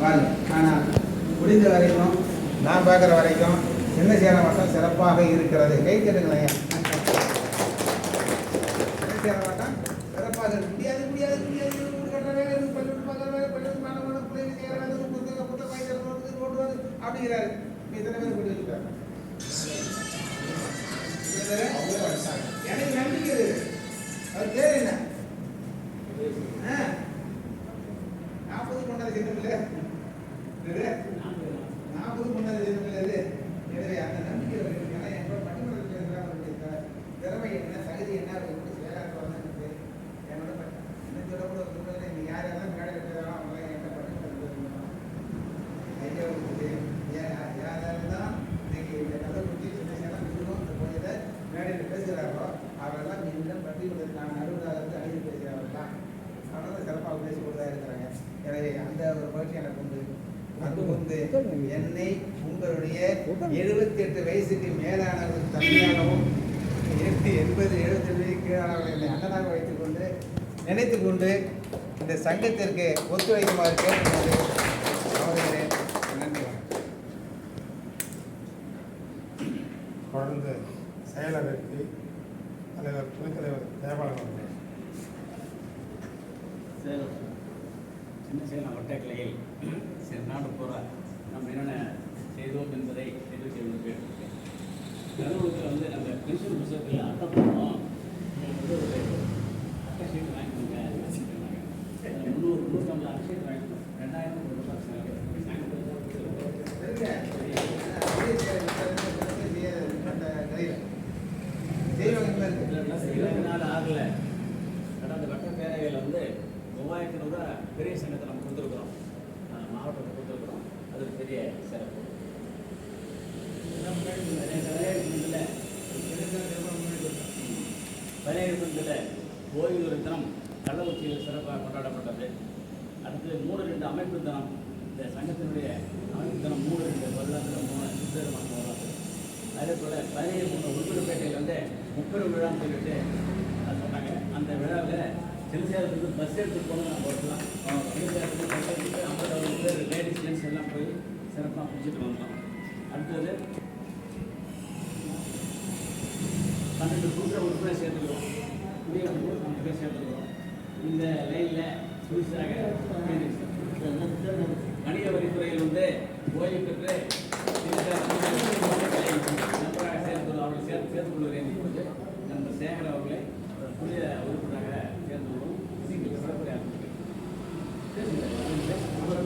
பாருங்க. ஆனால் முடிந்த வரைக்கும் நான் பார்க்குற வரைக்கும் சின்ன சேலம் வட்டம் சிறப்பாக இருக்கிறது. கை தட்டுங்களேன். சின்ன சேலம் வட்டம் சிறப்பாக முடியாது முடியாது முடியாது அப்படிங்கிறாரு. இத்தனை பேர் கூட்டி வச்சுட்டாங்க. எனக்கு நம்பிக்கை இருக்கு. அது பேர் என்ன? 40 கொண்டாத சின்னமில்லை 40 கொண்டாத சின்னமில்லை இது. எனவே அந்த நம்பிக்கை இருக்கு. ஏன்னா என்னோட பட்டிமன்ற திறமை என்ன, தகுதி என்ன சேலாக்கு என்னோட இன்னத்தோட கூட சொல்றேன். நீ யாரெல்லாம் மேடை கட்டுறாங்களோ அவங்க என்கிட்ட பட்டிமன்ற யாரெல்லாம் இன்னைக்கு இந்த கதை பற்றி சின்ன சேலம் இருக்கணும் இந்த கோயிலை மேடையில் பேசுகிறாரோ அவரெல்லாம் இன்னும் பட்டிமன்றத்துக்கான நடுவராக அழிவு பேசுகிறவர் தான். அதனால சிறப்பாக பேசி கொண்டு தான் இருக்கிறாங்க. எனவே அந்த ஒரு பயிற்சி எனக்கு உண்டு. அது வந்து என்னை உங்களுடைய 78 வயசுக்கு மேலானவர்கள் தனியாகவும் 80 78 வயதுக்கு கீழானவர்கள் என்னை அண்ணனாக வைத்துக் கொண்டு நினைத்து கொண்டு இந்த சங்கத்திற்கு ஒத்துழைக்குமாறு கேட்டுக்கொண்டு அவர்களே நன்றி. தொடர்ந்து செயலருக்கு தலைவர் துணைத் தலைவர் தேவாளர் அவர்கள் சின்ன சேலம் வட்ட கிளையில் நாடு போகிற நம்ம என்னென்ன செய்தோம் என்பதை தெரிவிக்க கேட்டிருக்கேன். கருவூலத்தில் வந்து நம்ம பென்ஷன் புத்தகத்தில் அட்டை போடுறோம். வந்து ஒரு அட்டை ஷீட் வாங்கிக்கோங்க. 300 150 அட்டை ஷீட் வாங்கிக்கணும். 2000 நாள் ஆகலை. கடந்த வட்ட பேரவையில் வந்து 3000 ரூபா பெரிய சங்கத்தை நம்ம கொடுத்துருக்குறோம். மாவட்டத்தை கொடுத்துருக்குறோம். அது ஒரு பெரிய சிறப்பு. பழைய ஓய்வு தினம் கள்ளக்குறிச்சியில் சிறப்பாக கொண்டாடப்பட்டது. அடுத்து 3-2 அமைப்பு தினம். இந்த சங்கத்தினுடைய அமைப்பு தினம் 3-2 வருடத்தில் 3 பிப்ரவரி மாதம் வராது. அதே போல் 17 உளுந்தூர்பேட்டையில் வந்து முப்பெரும் விழான்னு சொல்லிட்டு சொன்னாங்க. அந்த விழாவில் சிறுசேலத்துக்கு பஸ் எடுத்துகிட்டு போகணும். நம்ம வரலாம். சிறுசேலத்துக்கு பஸ் எடுத்துட்டு 50 பேர் லேடிஸ் ஜென்ட்ஸ் எல்லாம் போய் சிறப்பாக பிடிச்சிட்டு வந்தோம். அடுத்தது 12 புதுசாக உறுப்பினர் சேர்த்துக்கிறோம். புதிய 5 பேர் சேர்த்துக்கிறோம். இந்த லைனில் புதுசாக வணிக வரித்துறையில் வந்து ஓய்வு பெற்று நன்றாக சேர்த்து அவர்களை சேர்த்துக் கொள்கிறேன். நம்ம சேகர் அவர்களை புதிய உறுப்பினராக சேர்ந்துள்ளோம். நீங்கள் சிறப்புரையாக அவர்